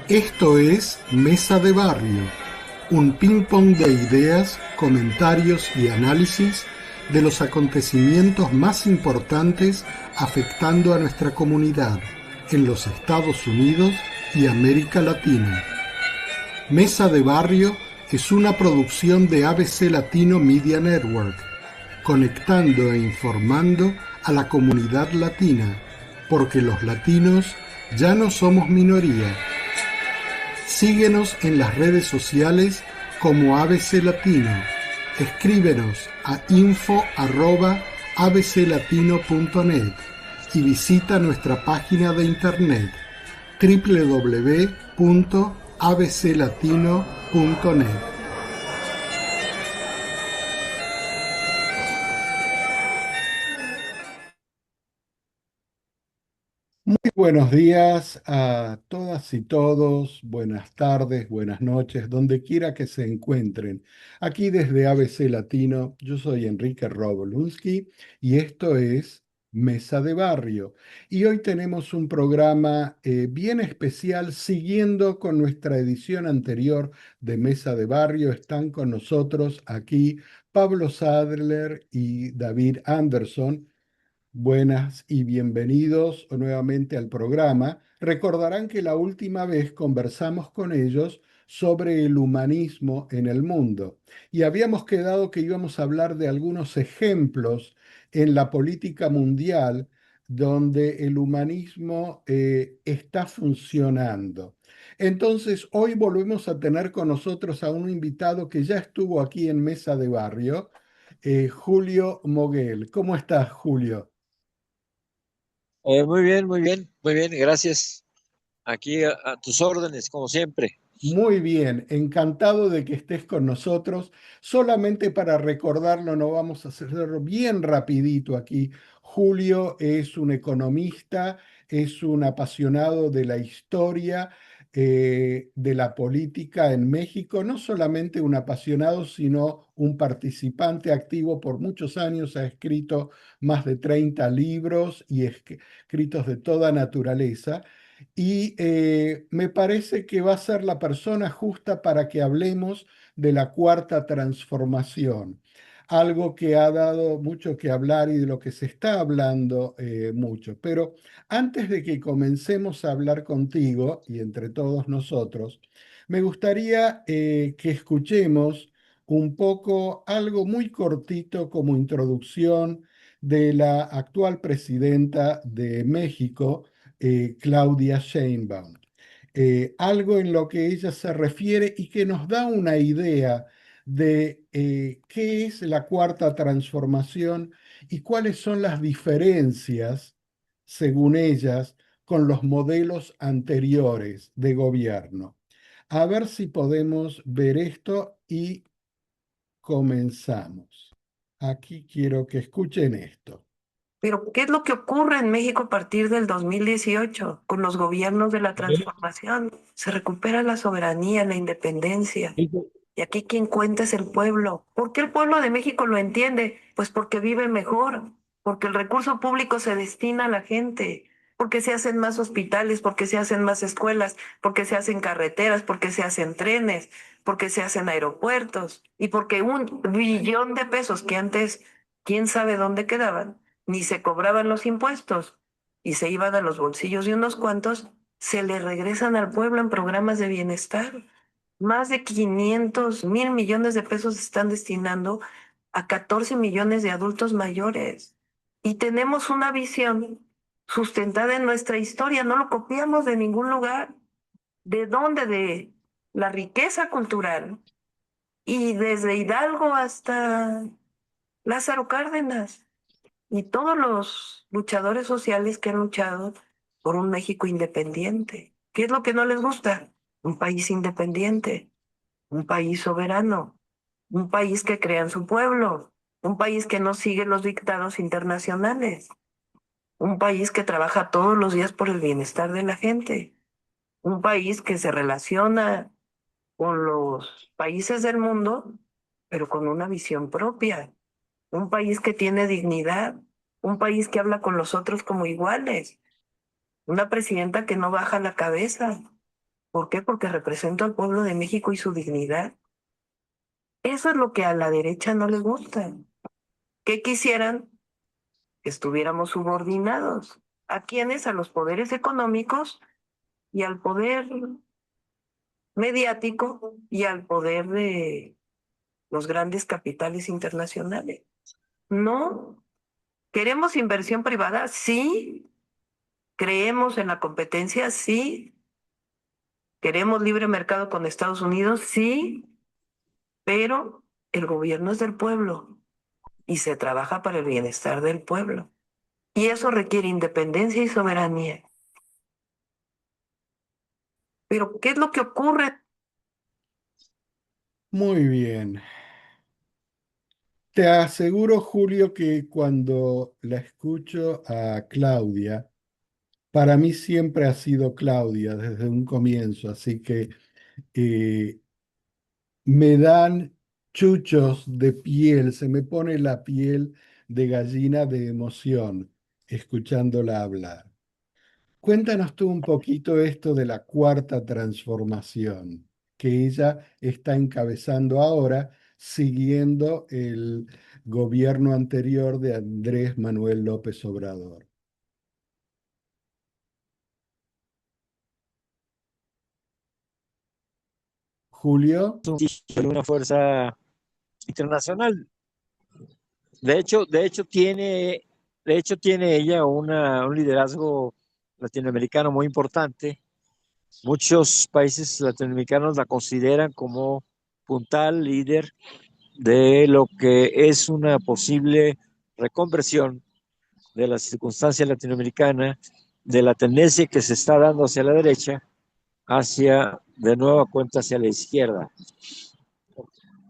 Esto es Mesa de Barrio, un ping-pong de ideas, comentarios y análisis de los acontecimientos más importantes afectando a nuestra comunidad en los Estados Unidos y América Latina. Mesa de Barrio es una producción de ABC Latino Media Network, conectando e informando a la comunidad latina, porque los latinos ya no somos minoría. Síguenos en las redes sociales como ABC Latino. Escríbenos a info@abclatino.net y visita nuestra página de internet www.abclatino.net. Muy buenos días a todas y todos, buenas tardes, buenas noches, donde quiera que se encuentren. Aquí desde ABC Latino, yo soy Enrique Robolunsky y esto es Mesa de Barrio. Y hoy tenemos un programa bien especial siguiendo con nuestra edición anterior de Mesa de Barrio. Están con nosotros aquí Pablo Sadler y David Anderson. Buenas y bienvenidos nuevamente al programa. Recordarán que la última vez conversamos con ellos sobre el humanismo en el mundo y habíamos quedado que íbamos a hablar de algunos ejemplos en la política mundial donde el humanismo está funcionando. Entonces, hoy volvemos a tener con nosotros a un invitado que ya estuvo aquí en Mesa de Barrio, Julio Moguel. ¿Cómo estás, Julio? Muy bien, gracias. Aquí a tus órdenes, como siempre. Muy bien, encantado de que estés con nosotros. Solamente para recordarlo, no vamos a hacerlo bien rapidito aquí. Julio es un economista, es un apasionado de la historia, de la política en México, no solamente un apasionado, sino un participante activo por muchos años. Ha escrito más de 30 libros y escritos de toda naturaleza. Y me parece que va a ser la persona justa para que hablemos de la cuarta transformación, algo que ha dado mucho que hablar y de lo que se está hablando mucho. Pero antes de que comencemos a hablar contigo y entre todos nosotros, me gustaría que escuchemos un poco algo muy cortito como introducción de la actual presidenta de México, Claudia Sheinbaum. Algo en lo que ella se refiere y que nos da una idea de qué es la cuarta transformación y cuáles son las diferencias, según ellas, con los modelos anteriores de gobierno. A ver si podemos ver esto y comenzamos. Aquí quiero que escuchen esto. Pero, ¿qué es lo que ocurre en México a partir del 2018 con los gobiernos de la Sí, transformación? Se recupera la soberanía, la independencia. sí, Y aquí quien cuenta es el pueblo. ¿Por qué el pueblo de México lo entiende? Pues porque vive mejor, porque el recurso público se destina a la gente, porque se hacen más hospitales, porque se hacen más escuelas, porque se hacen carreteras, porque se hacen trenes, porque se hacen aeropuertos y porque 1 billón de pesos que antes quién sabe dónde quedaban, ni se cobraban los impuestos y se iban a los bolsillos de unos cuantos, se le regresan al pueblo en programas de bienestar. Más de 500.000 millones de pesos se están destinando a 14 millones de adultos mayores. Y tenemos una visión sustentada en nuestra historia, no lo copiamos de ningún lugar. ¿De dónde? De la riqueza cultural. Y desde Hidalgo hasta Lázaro Cárdenas y todos los luchadores sociales que han luchado por un México independiente. ¿Qué es lo que no les gusta? Un país independiente, un país soberano, un país que crea en su pueblo, un país que no sigue los dictados internacionales, un país que trabaja todos los días por el bienestar de la gente, un país que se relaciona con los países del mundo, pero con una visión propia, un país que tiene dignidad, un país que habla con los otros como iguales, una presidenta que no baja la cabeza, ¿Por qué? Porque represento al pueblo de México y su dignidad. Eso es lo que a la derecha no le gusta. ¿Qué quisieran? Que estuviéramos subordinados. ¿A quiénes? A los poderes económicos y al poder mediático y al poder de los grandes capitales internacionales. No. ¿Queremos inversión privada? Sí. ¿Creemos en la competencia? Sí. ¿Queremos libre mercado con Estados Unidos? Sí. Pero el gobierno es del pueblo y se trabaja para el bienestar del pueblo. Y eso requiere independencia y soberanía. Pero, ¿qué es lo que ocurre? Muy bien. Te aseguro, Julio, que cuando la escucho a Claudia, para mí siempre ha sido Claudia desde un comienzo, así que eh, me dan chuchos de piel, se me pone la piel de gallina de emoción escuchándola hablar. Cuéntanos tú un poquito esto de la cuarta transformación que ella está encabezando ahora, siguiendo el gobierno anterior de Andrés Manuel López Obrador. Julio, Una fuerza internacional. De hecho tiene ella un liderazgo latinoamericano muy importante. Muchos países latinoamericanos la consideran como puntal líder de lo que es una posible reconversión de la circunstancia latinoamericana, de la tendencia que se está dando hacia la derecha, hacia, de nueva cuenta, hacia la izquierda.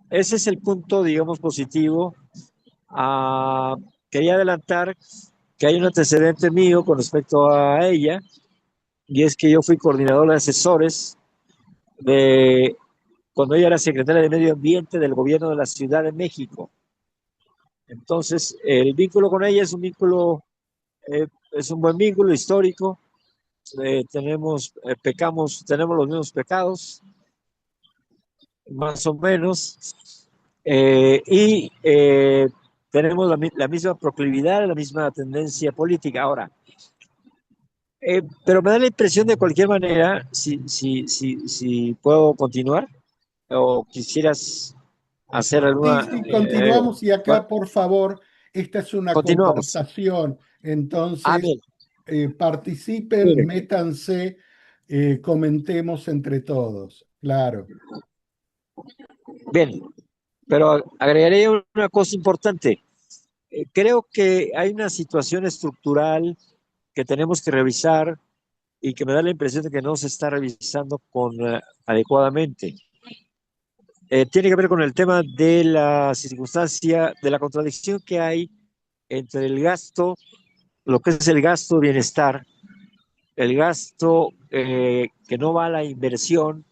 Ese es el punto, digamos, positivo. Ah, quería adelantar que hay un antecedente mío con respecto a ella, y es que yo fui coordinador de asesores de cuando ella era secretaria de Medio Ambiente del gobierno de la Ciudad de México. Entonces, el vínculo con ella es un vínculo, es un buen vínculo histórico. Tenemos los mismos pecados, más o menos, y tenemos la misma proclividad, la misma tendencia política. Ahora, pero me da la impresión de cualquier manera, si puedo continuar, o quisieras hacer sí, alguna... sí, continuamos y bueno, acá, por favor, esta es una continuamos. conversación, Ah, entonces bien, participen, bien, métanse, comentemos entre todos, claro. bien, pero agregaré una cosa importante. Creo que hay una situación estructural que tenemos que revisar y que me da la impresión de que no se está revisando adecuadamente. Tiene que ver con el tema de la circunstancia, de la contradicción que hay entre el gasto, lo que es el gasto de bienestar, el gasto que no va a la inversión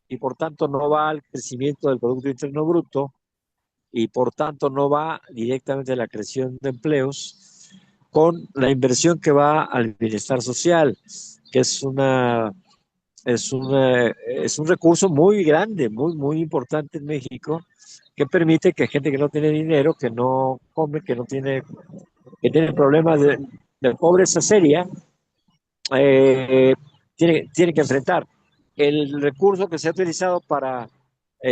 y por tanto no va al crecimiento del Producto Interno Bruto y por tanto no va directamente a la creación de empleos, con la inversión que va al bienestar social, que es un recurso muy grande, muy importante en México, que permite que gente que no tiene dinero, que no come, que tiene problemas de pobreza seria, eh, tiene que enfrentar. El recurso que se ha utilizado para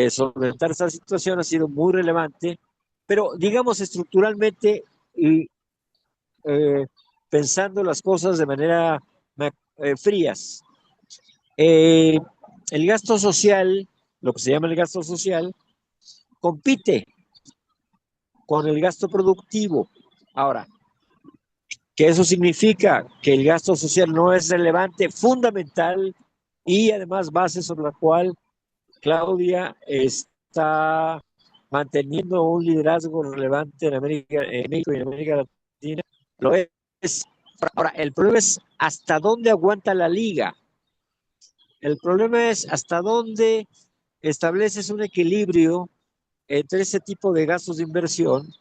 solventar esta situación ha sido muy relevante, pero digamos estructuralmente y eh, pensando las cosas de manera frías. Eh, el gasto social, lo que se llama el gasto social, compite con el gasto productivo. Ahora, ¿qué eso significa? Que el gasto social no es relevante, fundamental y además base sobre la cual Claudia está manteniendo un liderazgo relevante en México y en América Latina. Lo es. Ahora, el problema es hasta dónde aguanta la liga. El problema es hasta dónde estableces un equilibrio entre ese tipo de gastos de inversión,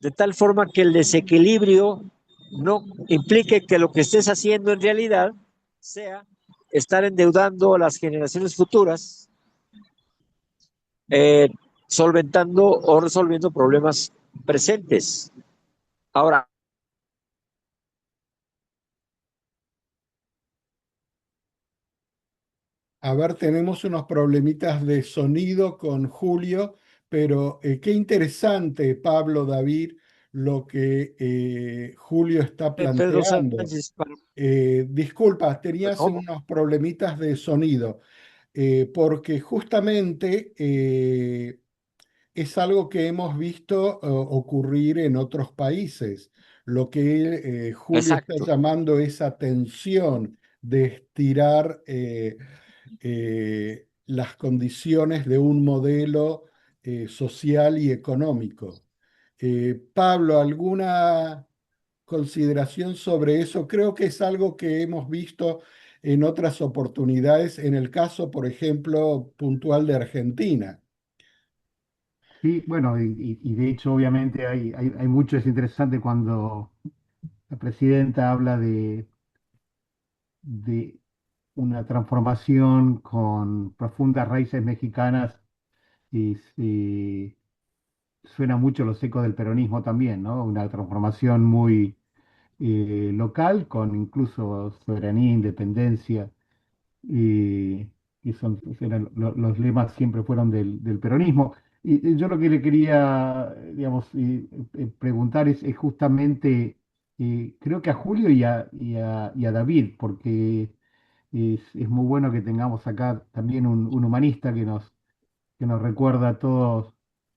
de tal forma que el desequilibrio no implique que lo que estés haciendo en realidad sea estar endeudando a las generaciones futuras, eh, solventando o resolviendo problemas presentes. Ahora, A ver, tenemos unos problemitas de sonido con Julio, pero qué interesante, Pablo, David, lo que Julio está Pedro planteando. Sánchez, Disculpa, tenías ¿cómo? unos problemitas de sonido, porque justamente es algo que hemos visto ocurrir en otros países. Lo que Julio está Exacto. llamando esa tensión de estirar las condiciones de un modelo social y económico. Pablo, ¿alguna consideración sobre eso? Creo que es algo que hemos visto en otras oportunidades, en el caso, por ejemplo, puntual de Argentina. Sí, bueno, y de hecho obviamente hay mucho, es interesante cuando la presidenta habla de una transformación con profundas raíces mexicanas y suena mucho los ecos del peronismo también, ¿no? Una transformación muy local con incluso soberanía, independencia y, y los lemas siempre fueron del peronismo. Y yo lo que le quería, digamos, preguntar es justamente, creo que a Julio y a David, porque es muy bueno que tengamos acá también un humanista que nos recuerda todos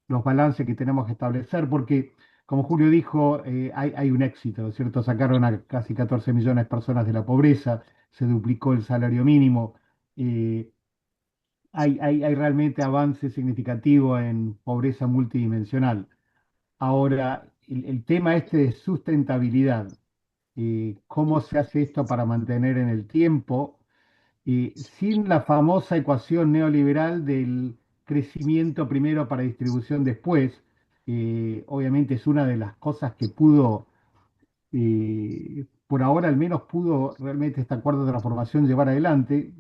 los balances que tenemos que establecer, porque, como Julio dijo, hay un éxito, ¿no es cierto? Sacaron a casi 14 millones de personas de la pobreza, se duplicó el salario mínimo, eh, hay realmente avances significativos en pobreza multidimensional. Ahora, el tema este de sustentabilidad, ¿cómo se hace esto para mantener en el tiempo? Sin la famosa ecuación neoliberal del crecimiento primero para distribución después, obviamente es una de las cosas que pudo, por ahora al menos pudo realmente esta cuarta transformación llevar adelante.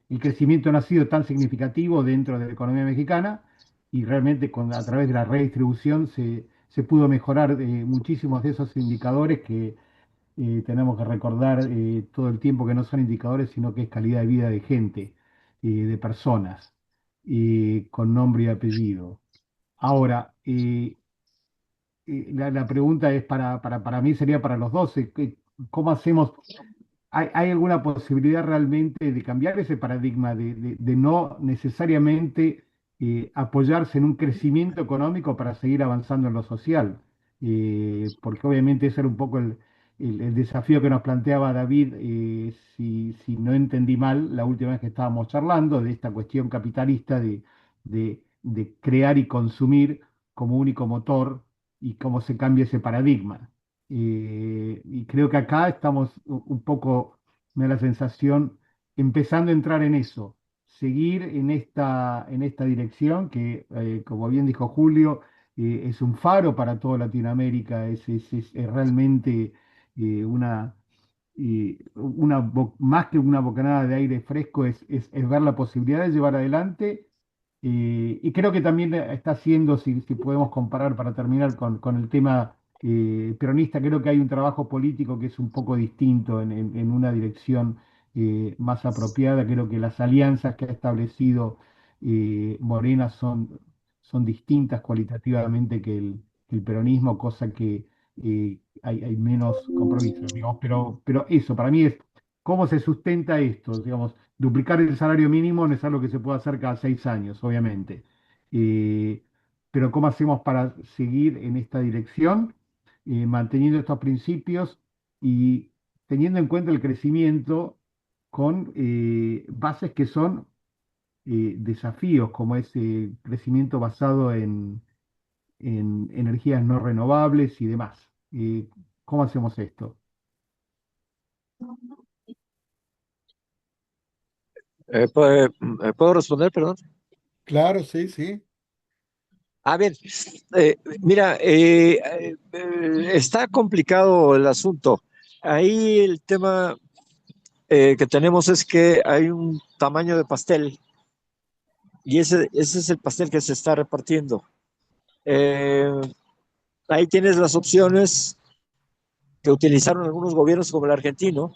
El crecimiento no ha sido tan significativo dentro de la economía mexicana y realmente a través de la redistribución se pudo mejorar muchísimos de esos indicadores que tenemos que recordar todo el tiempo que no son indicadores, sino que es calidad de vida de gente, de personas, con nombre y apellido. Ahora, la pregunta es para mí sería para los dos, ¿cómo hacemos? ¿Hay alguna posibilidad realmente de cambiar ese paradigma, de no necesariamente apoyarse en un crecimiento económico para seguir avanzando en lo social? Porque obviamente ese era un poco el desafío que nos planteaba David, si no entendí mal la última vez que estábamos charlando, de esta cuestión capitalista de crear y consumir como único motor y cómo se cambia ese paradigma. Y creo que acá estamos un poco, me da la sensación, empezando a entrar en eso, seguir en esta dirección que, como bien dijo Julio, es un faro para toda Latinoamérica, es realmente una, más que una bocanada de aire fresco, es ver la posibilidad de llevar adelante. Y creo que también está haciendo, si podemos comparar para terminar con el tema peronista, creo que hay un trabajo político que es un poco distinto en una dirección más apropiada. Creo que las alianzas que ha establecido Morena son distintas cualitativamente que el peronismo, cosa que hay menos compromiso, digamos. Pero eso, para mí es cómo se sustenta esto, digamos. Duplicar el salario mínimo no es algo que se puede hacer cada 6 años, obviamente. Eh, pero ¿cómo hacemos para seguir en esta dirección, manteniendo estos principios y teniendo en cuenta el crecimiento con bases que son desafíos, como ese crecimiento basado en energías no renovables y demás? ¿Cómo hacemos esto? ¿Puedo responder, perdón? Claro, sí, sí. Bien, mira, está complicado el asunto. Ahí el tema que tenemos es que hay un tamaño de pastel y ese es el pastel que se está repartiendo. Eh, Ahí tienes las opciones que utilizaron algunos gobiernos como el argentino,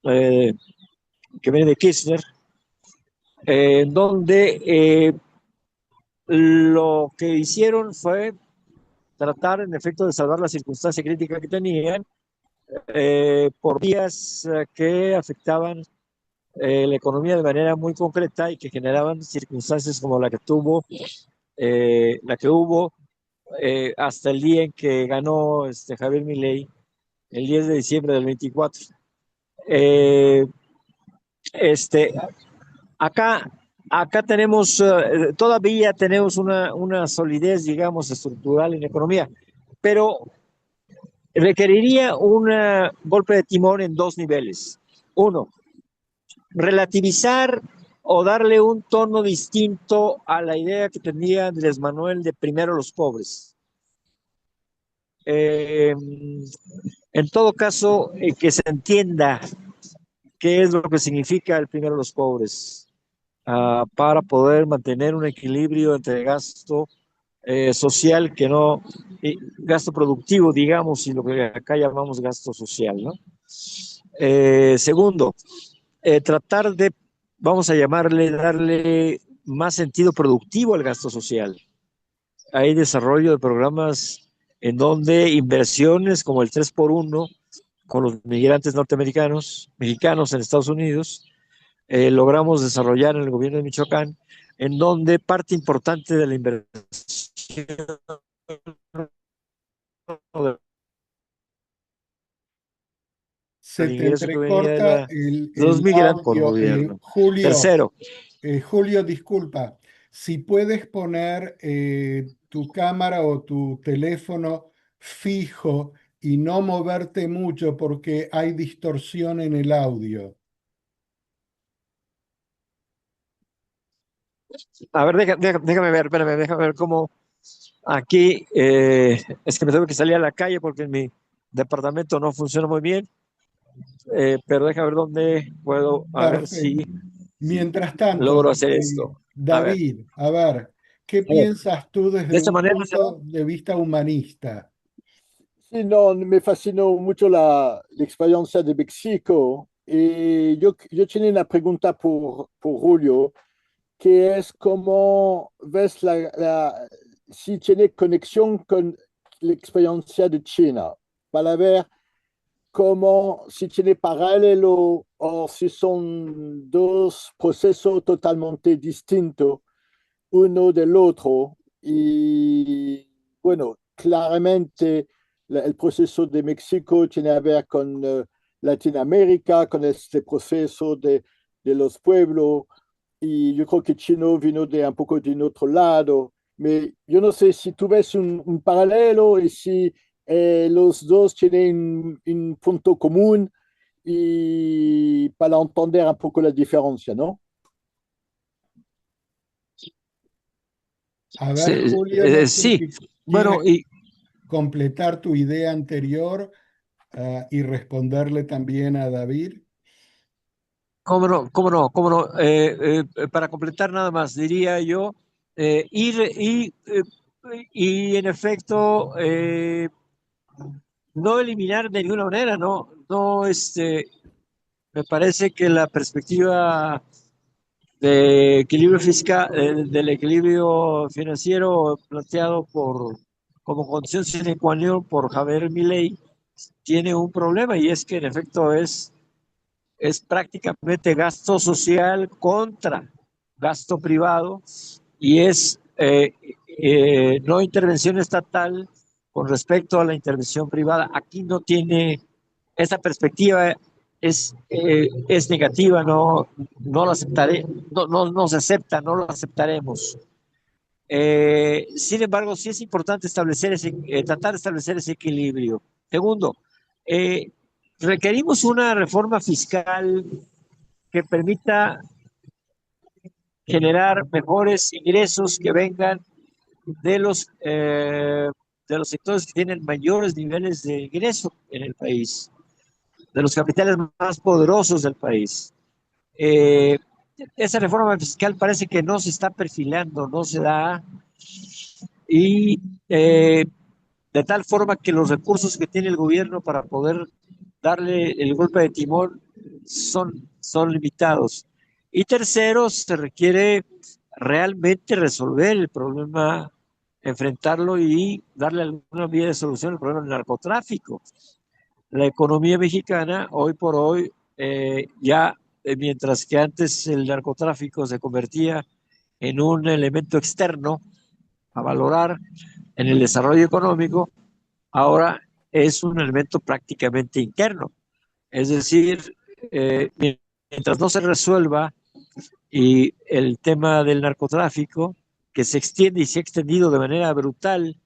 eh, que viene de Kirchner, donde lo que hicieron fue tratar en efecto de salvar la circunstancia crítica que tenían por vías que afectaban la economía de manera muy concreta y que generaban circunstancias como la que hubo hasta el día en que ganó Javier Milei, el 10 de diciembre del 24. Eh, este, acá, acá tenemos, todavía tenemos una solidez, digamos, estructural en la economía, pero requeriría un golpe de timón en dos niveles. Uno, relativizar o darle un tono distinto a la idea que tenía Andrés Manuel de primero los pobres. Eh, en todo caso, que se entienda qué es lo que significa el primero los pobres, para poder mantener un equilibrio entre gasto social que no, gasto productivo, digamos, y lo que acá llamamos gasto social, ¿no? Segundo, tratar de, vamos a llamarle, darle más sentido productivo al gasto social. Hay desarrollo de programas en donde inversiones como el 3x1 con los migrantes norteamericanos, mexicanos en Estados Unidos, logramos desarrollar en el gobierno de Michoacán, en donde parte importante de la inversión Se del te ingreso que venía entrecorta de los el migrantes por audio. gobierno. Julio, Tercero, Julio, disculpa. Si puedes poner tu cámara o tu teléfono fijo y no moverte mucho porque hay distorsión en el audio. a ver, déjame ver, espérame, déjame ver cómo aquí, es que me tengo que salir a la calle porque en mi departamento no funciona muy bien, pero déjame ver dónde puedo, a ver si Perfecto. Mientras tanto, logro hacer esto. A ver, David, a ver, ¿qué a ver, piensas tú de desde esta un manera será. punto de vista humanista? Sí, no, me fascinó mucho la experiencia de México. Y yo tenía una pregunta por Julio, que es cómo ves si tiene conexión con la experiencia de China, para ver cómo, si tiene paralelo o si son dos procesos totalmente distintos uno del otro. Y bueno, claramente el proceso de México tiene que ver con Latinoamérica, con este proceso de los pueblos. Y yo creo que Chino vino de un poco de otro lado. Yo no sé si tú ves un paralelo y si los dos tienen un punto común y para entender un poco la diferencia, ¿no? A ver, Sí, Julio, no sé sí, si bueno, quieres y completar tu idea anterior, y responderle también a David. cómo no, cómo no, cómo no. Para completar nada más, diría yo, y en efecto, no eliminar de ninguna manera, no, no, me parece que la perspectiva de equilibrio fiscal, del equilibrio financiero planteado como condición sine qua non por Javier Milei, tiene un problema y es que en efecto es prácticamente gasto social contra gasto privado y es no intervención estatal con respecto a la intervención privada. Aquí no tiene, esta perspectiva es negativa, no la aceptaré, no se acepta, no lo aceptaremos. Sin embargo, sí es importante tratar de establecer ese equilibrio. Segundo, eh, requerimos una reforma fiscal que permita generar mejores ingresos que vengan de de los sectores que tienen mayores niveles de ingreso en el país. de los capitales más poderosos del país. Eh, Esa reforma fiscal parece que no se está perfilando, no se da, y de tal forma que los recursos que tiene el gobierno para poder darle el golpe de timón son limitados. Y tercero, se requiere realmente resolver el problema, enfrentarlo y darle alguna vía de solución al problema del narcotráfico. La economía mexicana, hoy por hoy, mientras que antes el narcotráfico se convertía en un elemento externo a valorar en el desarrollo económico, ahora es un elemento prácticamente interno. Es decir, mientras no se resuelva y el tema del narcotráfico, que se extiende y se ha extendido de manera brutal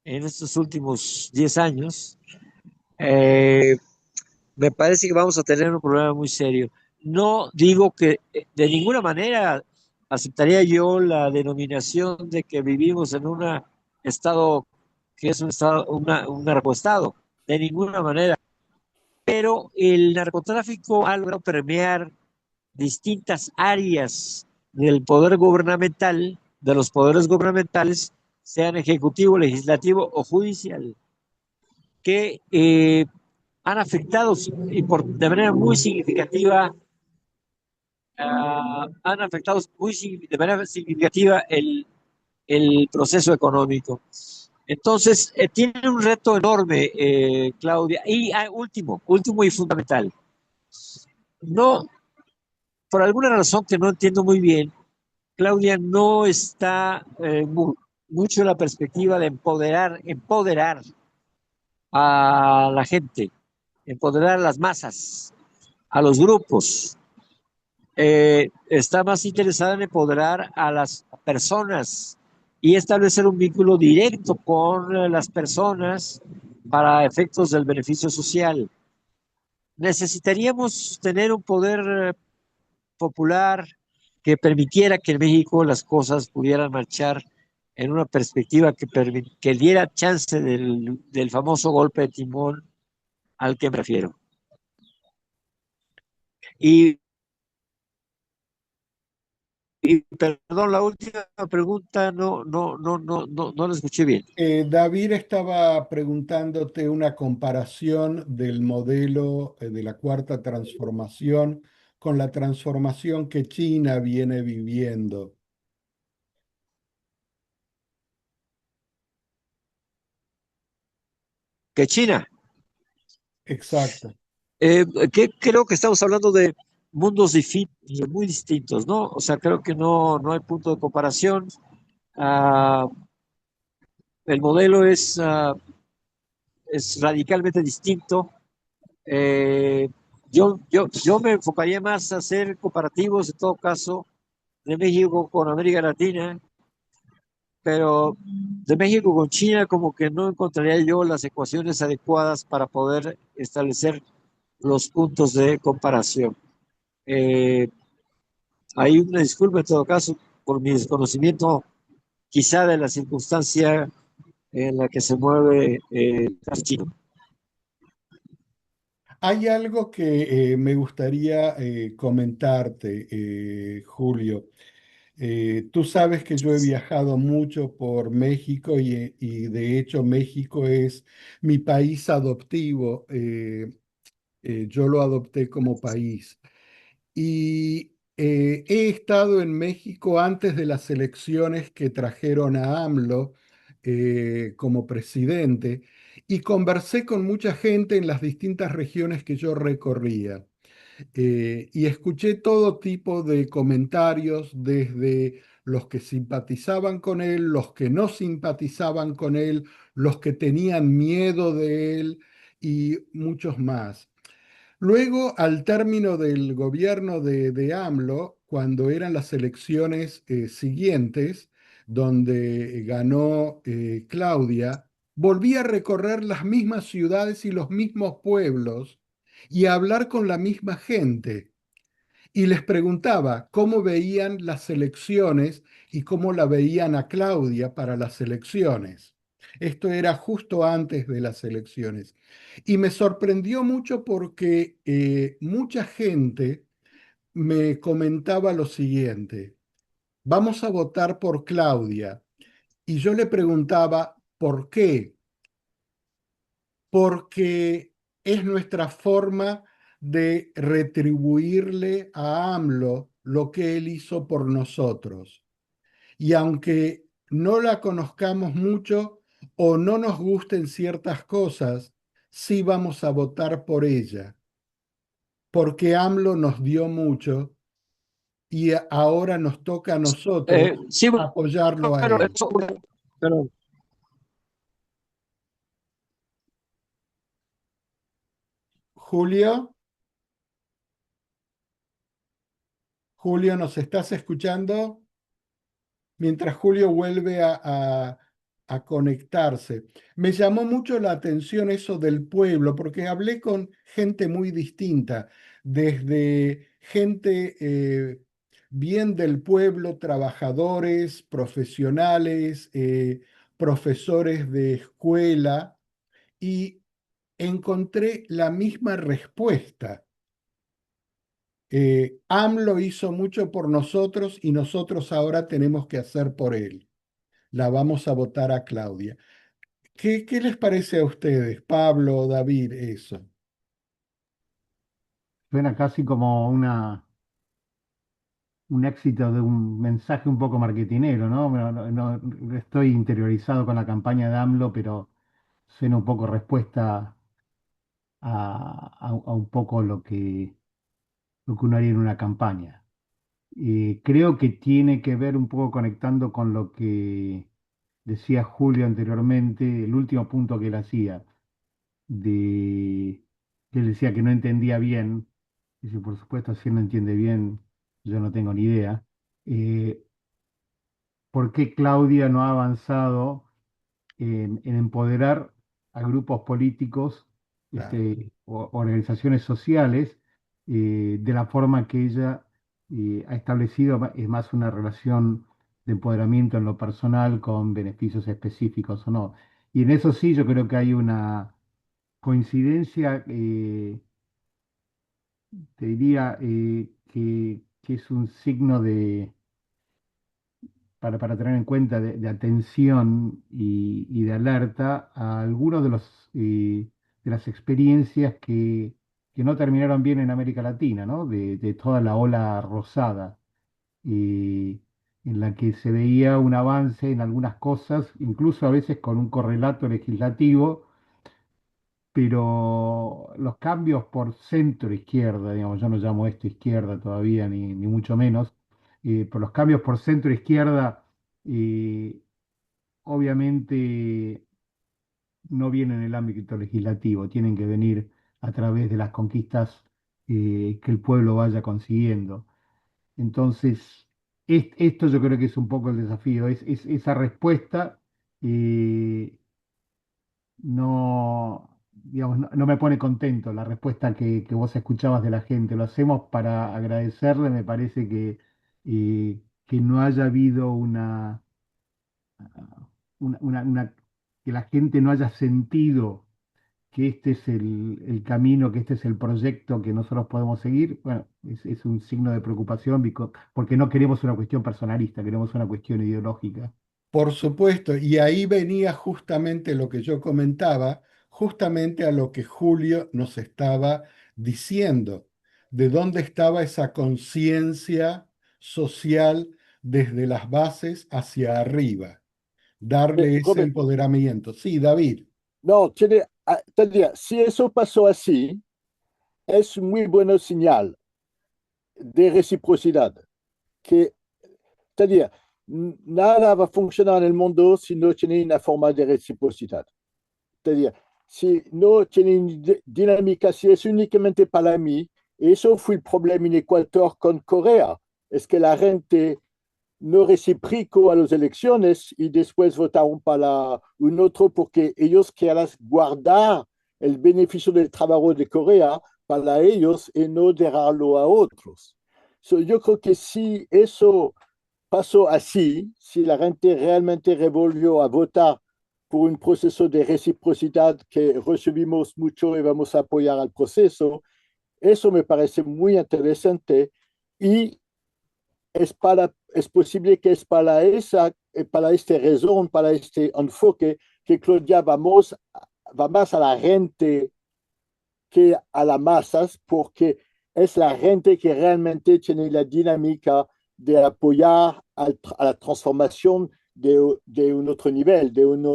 en estos últimos 10 años, eh, me parece que vamos a tener un problema muy serio. No digo que de ninguna manera aceptaría yo la denominación de que vivimos en un estado que es un estado, un narcoestado, de ninguna manera. Pero el narcotráfico ha logrado permear distintas áreas del poder gubernamental, de los poderes gubernamentales, sean ejecutivo, legislativo o judicial, que han afectado de manera muy significativa, han afectado de manera significativa el proceso económico. Entonces, tiene un reto enorme, Claudia. Y último y fundamental. No, por alguna razón que no entiendo muy bien, Claudia no está mucho en la perspectiva de empoderar a la gente, empoderar a las masas, a los grupos. Está más interesada en empoderar a las personas y establecer un vínculo directo con las personas para efectos del beneficio social. Necesitaríamos tener un poder popular que permitiera que en México las cosas pudieran marchar en una perspectiva que diera chance del famoso golpe de timón al que me refiero. Y perdón, la última pregunta no la escuché bien. David estaba preguntándote una comparación del modelo de la cuarta transformación con la transformación que China viene viviendo. Que China, Exacto. que creo que estamos hablando de mundos muy distintos, ¿no? O sea, creo que no hay punto de comparación. Uh, el modelo es radicalmente distinto. Eh, yo me enfocaría más a hacer comparativos, en todo caso, de México con América Latina, pero de México con China como que no encontraría yo las ecuaciones adecuadas para poder establecer los puntos de comparación. Hay una disculpa en todo caso por mi desconocimiento quizá de la circunstancia en la que se mueve el chino. Hay algo que me gustaría comentarte, Julio. Tú sabes que yo he viajado mucho por México y de hecho México es mi país adoptivo. Yo lo adopté como país. Y he estado en México antes de las elecciones que trajeron a AMLO como presidente y conversé con mucha gente en las distintas regiones que yo recorría. Y escuché todo tipo de comentarios, desde los que simpatizaban con él, los que no simpatizaban con él, los que tenían miedo de él y muchos más. Luego, al término del gobierno de AMLO, cuando eran las elecciones siguientes, donde ganó Claudia, volví a recorrer las mismas ciudades y los mismos pueblos y a hablar con la misma gente. Y les preguntaba cómo veían las elecciones y cómo la veían a Claudia para las elecciones. Esto era justo antes de las elecciones. Y me sorprendió mucho porque mucha gente me comentaba lo siguiente: vamos a votar por Claudia. Y yo le preguntaba, ¿por qué? Porque es nuestra forma de retribuirle a AMLO lo que él hizo por nosotros. Y aunque no la conozcamos mucho o no nos gusten ciertas cosas, sí vamos a votar por ella, porque AMLO nos dio mucho y ahora nos toca a nosotros Sí, apoyarlo a bueno, él. pero Julio, Julio, ¿nos estás escuchando? Mientras Julio vuelve a conectarse. Me llamó mucho la atención eso del pueblo, porque hablé con gente muy distinta, desde gente bien del pueblo, trabajadores, profesionales, profesores de escuela, y encontré la misma respuesta. AMLO hizo mucho por nosotros y nosotros ahora tenemos que hacer por él. La vamos a votar a Claudia. ¿Qué les parece a ustedes, Pablo o David, eso? Suena casi como un éxito de un mensaje un poco marketinero, ¿no? No estoy interiorizado con la campaña de AMLO, pero suena un poco respuesta a un poco lo que uno haría en una campaña. Creo que tiene que ver un poco conectando con lo que decía Julio anteriormente, el último punto que él hacía, que él decía que no entendía bien. Dice, por supuesto, si él no entiende bien, yo no tengo ni idea. eh, ¿Por qué Claudia no ha avanzado en empoderar a grupos políticos, Claro. organizaciones sociales, de la forma que ella ha establecido? Es más una relación de empoderamiento en lo personal con beneficios específicos o no. Y en eso sí yo creo que hay una coincidencia, te diría, que es un signo para tener en cuenta de atención y de alerta a algunos de las experiencias que no terminaron bien en América Latina, ¿no? De toda la ola rosada, eh, en la que se veía un avance en algunas cosas, incluso a veces con un correlato legislativo, pero los cambios por centro izquierda, digamos, yo no llamo esto izquierda todavía, ni mucho menos, por los cambios por centro izquierda, eh, obviamente no vienen en el ámbito legislativo, tienen que venir a través de las conquistas que el pueblo vaya consiguiendo. Entonces, esto yo creo que es un poco el desafío, es esa respuesta. eh, no, digamos, no me pone contento la respuesta que vos escuchabas de la gente. Lo hacemos para agradecerle, me parece que no haya habido que la gente no haya sentido que este es el camino, que este es el proyecto que nosotros podemos seguir. Bueno, es un signo de preocupación porque no queremos una cuestión personalista, queremos una cuestión ideológica. Por supuesto, y ahí venía justamente lo que yo comentaba, justamente a lo que Julio nos estaba diciendo, de dónde estaba esa conciencia social desde las bases hacia arriba, darle ese Robert, empoderamiento. Sí, David, no, c'est-à-dire, si eso pasó así, es un muy buena señal de reciprocidad. Que, c'est-à-dire, nada va a funcionar en el mundo si no tiene una forma de reciprocidad. C'est-à-dire, si no tiene una dinámica, si es únicamente para mí, eso fue el problema en Ecuador con Corea. Es que la gente no reciprocó a las elecciones y después votaron para un otro porque ellos quieren guardar el beneficio del trabajo de Corea para ellos y no dejarlo a otros. So, yo creo que si eso pasó así, si la gente realmente revolvió a votar por un proceso de reciprocidad que recibimos mucho y vamos a apoyar al proceso. Eso me parece muy interesante y es posible que es para esta razón, para este enfoque, que Claudia va más a la gente que a las masas, porque es la gente que realmente tiene la dinámica de apoyar a la transformación de un otro nivel, de una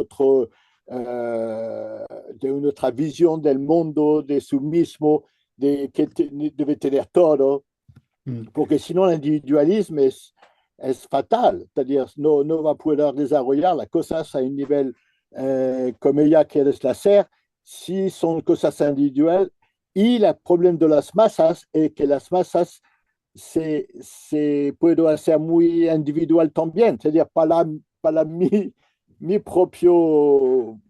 otra visión del mundo, de su mismo, de que debe tener todo, Mm. porque sinon l'individualisme es fatal, c'est-à-dire no va a poder desarrollar las cosas a un nivel como ella quiere hacer si son cosas individuales. Y el problema de las masas es que las masas se puede hacer muy individual también, c'est-à-dire para mi propio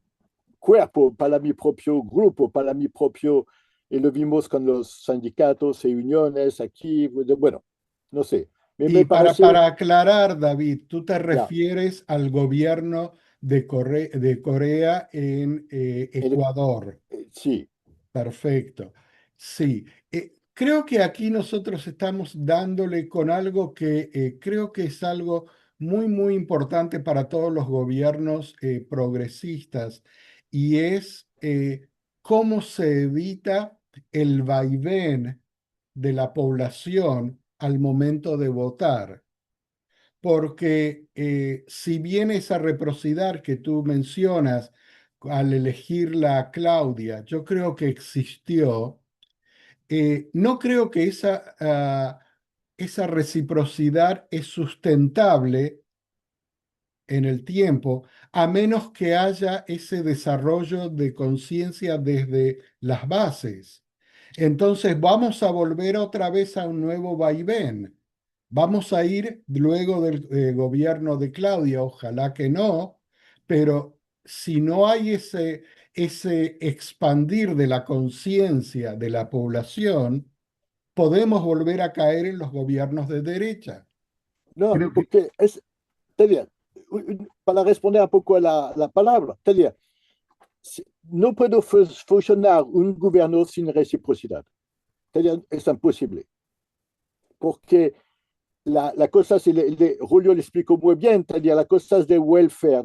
cuerpo, para mi propio grupo, para mi propio, y lo vimos con los sindicatos y uniones aquí, bueno, no sé, Y me parece, para aclarar, David, tú te ya, refieres al gobierno de Corea en Ecuador. sí, Perfecto. Sí, creo que aquí nosotros estamos dándole con algo que creo que es algo muy, muy importante para todos los gobiernos progresistas y es cómo se evita el vaivén de la población al momento de votar. Porque si bien esa reciprocidad que tú mencionas al elegirla a Claudia, yo creo que existió, no creo que esa reciprocidad es sustentable en el tiempo, a menos que haya ese desarrollo de conciencia desde las bases. Entonces vamos a volver otra vez a un nuevo vaivén. Vamos a ir luego del gobierno de Claudia, ojalá que no, pero si no hay ese expandir de la conciencia de la población, podemos volver a caer en los gobiernos de derecha. no, Creo que porque c'est-à-dire, para responder un poco a la palabra, c'est-à-dire, no puedo funcionar un gobierno sin reciprocidad, c'est-à-dire, es imposible, porque la cosa, Julio le explicó muy bien, c'est-à-dire las cosas de welfare,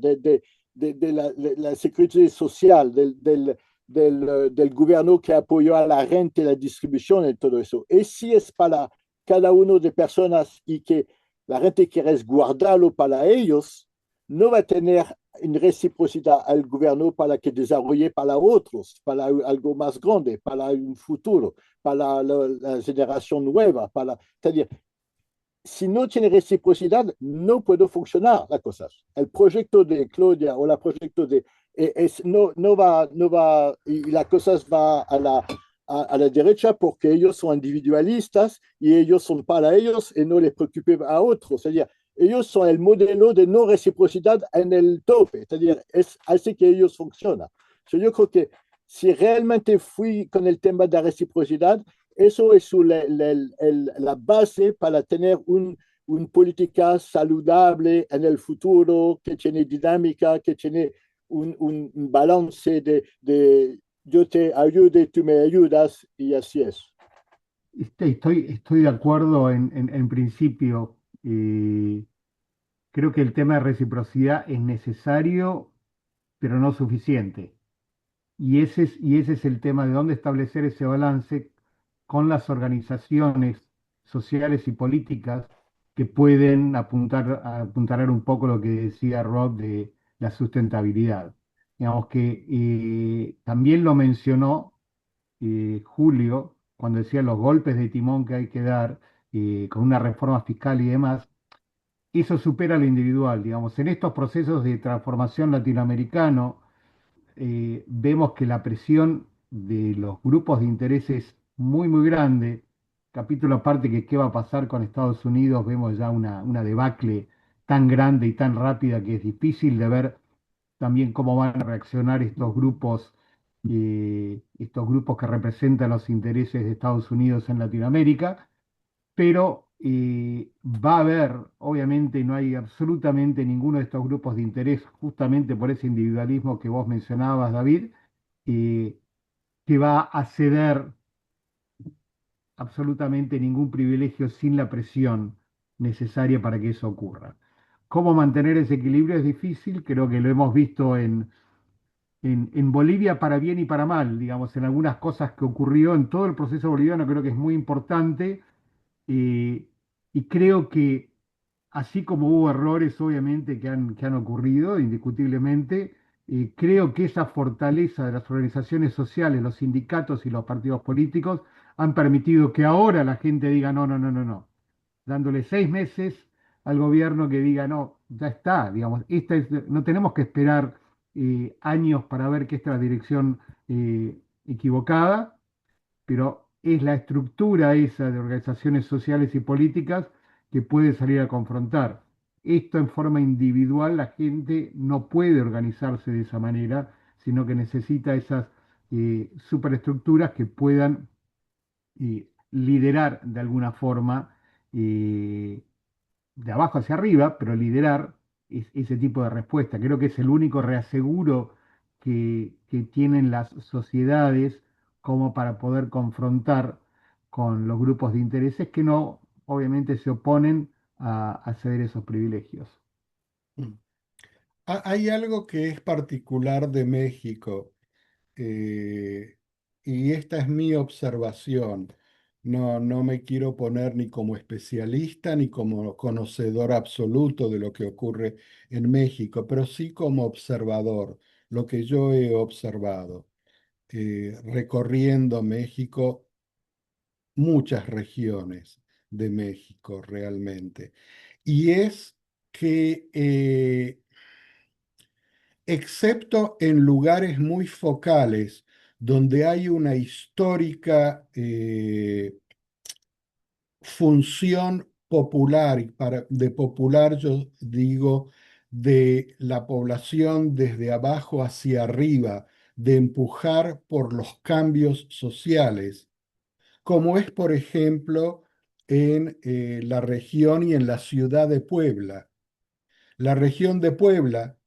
la seguridad social, del gobierno que apoyó a la gente, la distribución y todo eso. Y si es para cada uno de personas y que la gente quiere guardarlo para ellos, no va a tener una reciprocidad al gobierno para que desarrolle para otros, para algo más grande, para un futuro, para la generación nueva, c'est-à-dire, si no tiene reciprocidad, no puede funcionar las cosas. El proyecto de Claudia o el proyecto no va, y las cosas va a la derecha porque ellos son individualistas y ellos son para ellos y no les preocupe a otros. C'est-à-dire, ellos son el modelo de no reciprocidad en el tope. C'est-à-dire, es así que ellos funcionan. Yo creo que si realmente fui con el tema de la reciprocidad, eso es la base para tener una política saludable en el futuro, que tiene dinámica, que tiene un balance de yo te ayudo, tú me ayudas, y así es. estoy de acuerdo en principio. Creo que el tema de reciprocidad es necesario, pero no suficiente. Y ese es el tema de dónde establecer ese balance con las organizaciones sociales y políticas que pueden apuntalar un poco lo que decía Rob de la sustentabilidad. Digamos que también lo mencionó Julio cuando decía los golpes de timón que hay que dar con una reforma fiscal y demás. Eso supera lo individual, digamos. En estos procesos de transformación latinoamericano, vemos que la presión de los grupos de interés es muy, muy grande. Capítulo aparte que qué va a pasar con Estados Unidos, vemos ya una debacle tan grande y tan rápida que es difícil de ver también cómo van a reaccionar estos grupos que representan los intereses de Estados Unidos en Latinoamérica. Pero va a haber, obviamente, no hay absolutamente ninguno de estos grupos de interés, justamente por ese individualismo que vos mencionabas, David, eh, que va a ceder absolutamente ningún privilegio sin la presión necesaria para que eso ocurra. ¿Cómo mantener ese equilibrio? Es difícil, creo que lo hemos visto en Bolivia para bien y para mal, digamos, en algunas cosas que ocurrió en todo el proceso boliviano, creo que es muy importante eh, y creo que así como hubo errores, obviamente, que han ocurrido, indiscutiblemente, creo que esa fortaleza de las organizaciones sociales, los sindicatos y los partidos políticos han permitido que ahora la gente diga no, no, no, no, no, dándole 6 meses al gobierno que diga no, ya está, digamos, no tenemos que esperar años para ver que esta es la dirección equivocada, pero es la estructura esa de organizaciones sociales y políticas que puede salir a confrontar. Esto en forma individual, la gente no puede organizarse de esa manera, sino que necesita esas superestructuras que puedan liderar de alguna forma eh, de abajo hacia arriba, pero liderar ese tipo de respuesta. Creo que es el único reaseguro que tienen las sociedades como para poder confrontar con los grupos de intereses que no, obviamente, se oponen a ceder esos privilegios. Hay algo que es particular de México, eh, y esta es mi observación. No, no me quiero poner ni como especialista ni como conocedor absoluto de lo que ocurre en México, pero sí como observador, lo que yo he observado, recorriendo México, muchas regiones de México realmente. Y es que excepto en lugares muy focales, donde hay una histórica función popular, y de popular yo digo de la población desde abajo hacia arriba, de empujar por los cambios sociales, como es, por ejemplo, en la región y en la ciudad de Puebla. La región de Puebla,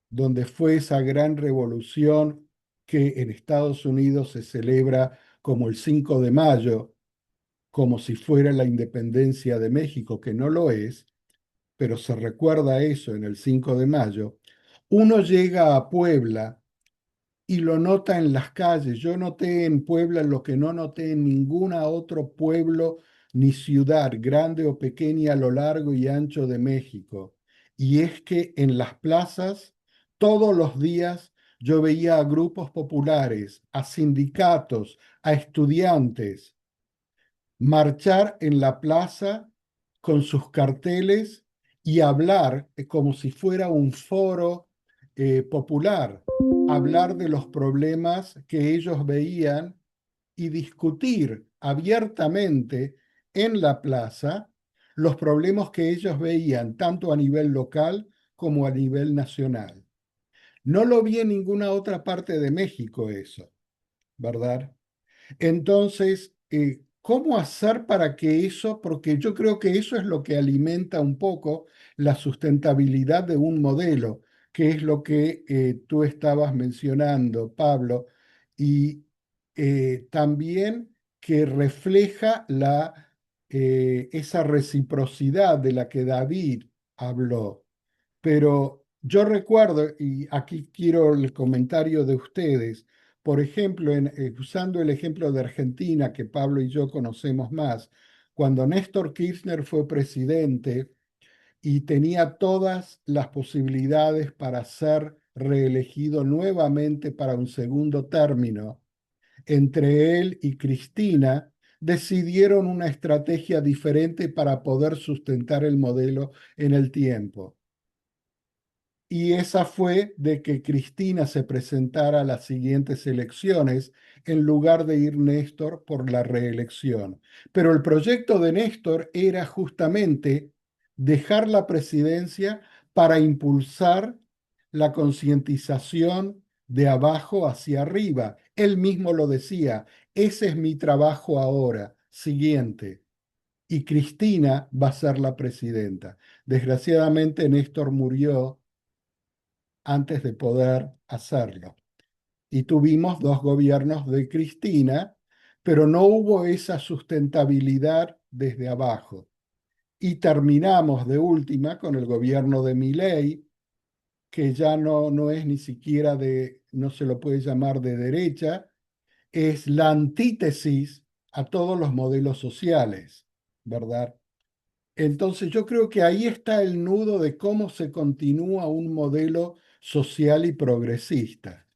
donde fue esa gran revolución que en Estados Unidos se celebra como el 5 de mayo, como si fuera la independencia de México, que no lo es, pero se recuerda eso en el 5 de mayo. Uno llega a Puebla y lo nota en las calles. Yo noté en Puebla lo que no noté en ningún otro pueblo ni ciudad, grande o pequeña, a lo largo y ancho de México. Y es que en las plazas, todos los días, yo veía a grupos populares, a sindicatos, a estudiantes marchar en la plaza con sus carteles y hablar como si fuera un foro popular, hablar de los problemas que ellos veían y discutir abiertamente en la plaza los problemas que ellos veían tanto a nivel local como a nivel nacional. No lo vi en ninguna otra parte de México eso, ¿verdad? Entonces, ¿cómo hacer para que eso, porque yo creo que eso es lo que alimenta un poco la sustentabilidad de un modelo, que es lo que tú estabas mencionando, Pablo, y también que refleja esa reciprocidad de la que David habló. Pero yo recuerdo, y aquí quiero el comentario de ustedes, por ejemplo, usando el ejemplo de Argentina, que Pablo y yo conocemos más, cuando Néstor Kirchner fue presidente y tenía todas las posibilidades para ser reelegido nuevamente para un segundo término, entre él y Cristina decidieron una estrategia diferente para poder sustentar el modelo en el tiempo. Y esa fue de que Cristina se presentara a las siguientes elecciones en lugar de ir Néstor por la reelección. Pero el proyecto de Néstor era justamente dejar la presidencia para impulsar la concientización de abajo hacia arriba. Él mismo lo decía, ese es mi trabajo ahora. Siguiente. y Cristina va a ser la presidenta. Desgraciadamente, Néstor murió antes de poder hacerlo. Y tuvimos dos gobiernos de Cristina, pero no hubo esa sustentabilidad desde abajo. Y terminamos de última con el gobierno de Milei, que ya no es ni siquiera no se lo puede llamar de derecha, es la antítesis a todos los modelos sociales, ¿verdad? Entonces yo creo que ahí está el nudo de cómo se continúa un modelo social y progresista.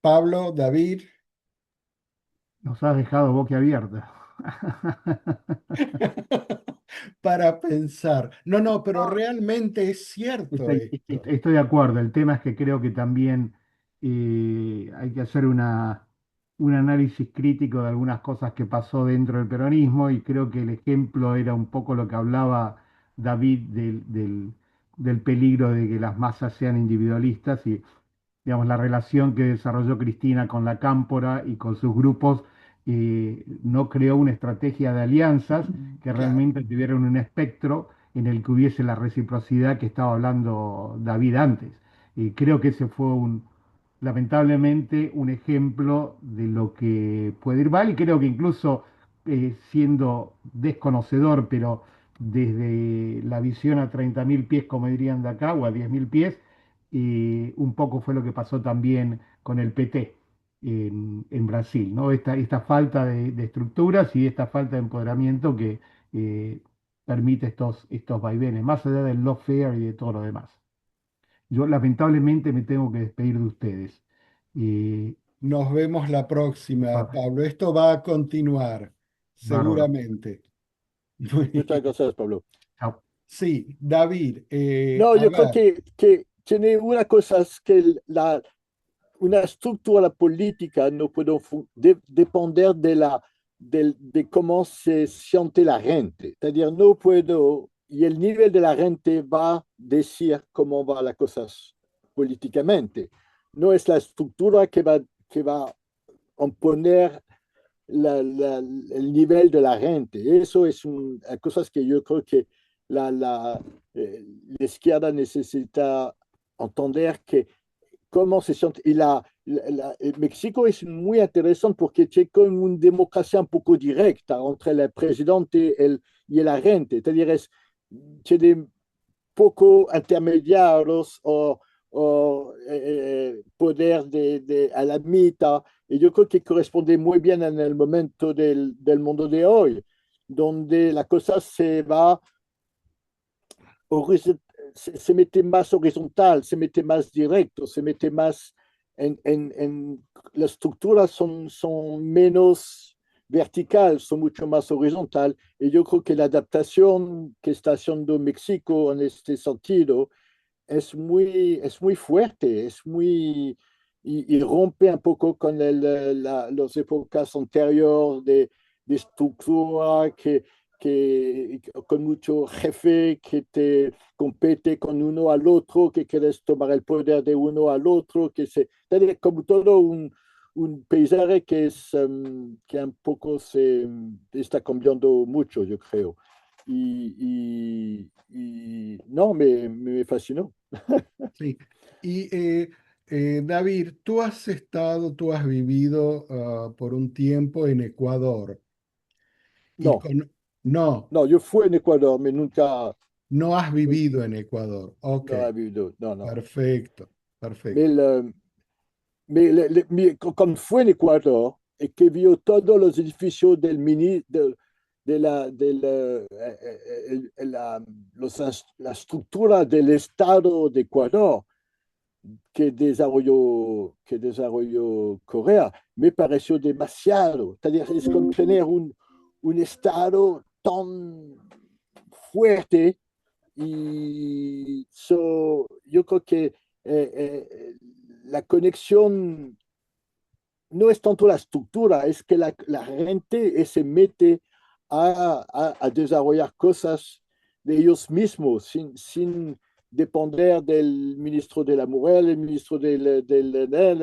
Pablo, David. Nos has dejado boquiabierta. Para pensar. No, pero realmente es cierto esto. Estoy de acuerdo. El tema es que creo que también hay que hacer un análisis crítico de algunas cosas que pasó dentro del peronismo y creo que el ejemplo era un poco lo que hablaba David del peligro de que las masas sean individualistas y digamos, la relación que desarrolló Cristina con la Cámpora y con sus grupos no creó una estrategia de alianzas que Claro, realmente tuvieran un espectro en el que hubiese la reciprocidad que estaba hablando David antes. Creo que ese fue lamentablemente un ejemplo de lo que puede ir mal y creo que incluso siendo desconocedor, pero desde la visión a 30.000 pies, como dirían de acá, o a 10.000 pies, un poco fue lo que pasó también con el PT en Brasil, ¿no? Esta falta de estructuras y esta falta de empoderamiento que eh, permite estos vaivenes, más allá del lawfare y de todo lo demás. Yo lamentablemente me tengo que despedir de ustedes. Eh, nos vemos la próxima, ba- Pablo. Esto va a continuar, Bárbaro. seguramente. Muy Muchas bien. gracias, Pablo. Chao. Sí, David, No, a yo creo ver, que tiene una cosa es que una estructura política no puede depender de cómo se siente la gente. Es decir, no puedo, y el nivel de la gente va a decir cómo va las cosas políticamente. No es la estructura que va a poner el nivel de la gente. Eso es cosas que yo creo que la, la, la izquierda necesita entender que cómo se siente. Y México es muy interesante porque tiene como una democracia un poco directa entre el presidente y la gente. Es decir, tiene poco intermediarios o poder a la mitad. Y yo creo que corresponde muy bien en el momento del mundo de hoy, donde la cosa se mete más horizontal, se mete más directo, se mete más las estructuras son menos vertical, son mucho más horizontal. Y yo creo que la adaptación que está haciendo México en este sentido es muy fuerte, y rompe un poco con las épocas anteriores de estructura con mucho jefe que te compete con uno al otro, que quieres tomar el poder de uno al otro, es como todo un paisaje que un poco se está cambiando mucho, yo creo. No, me fascinó. sí. Y David, tú has vivido por un tiempo en Ecuador y No, no, no, yo fui en Ecuador, pero nunca, no has vivido en Ecuador. Ok, no he vivido, no, no. perfecto, Mais, perfecto. le- mais quand fui en Ecuador y que vio todos los edificios del mini, de la, del, la estructura del Estado de Ecuador que desarrolló Corea, me pareció demasiado. Es como tener un Estado tan fuerte. Yo creo que la conexión no es tanto la estructura, es que la gente se mete a desarrollar cosas de ellos mismos, sin depender del ministro de la Mujer, el ministro el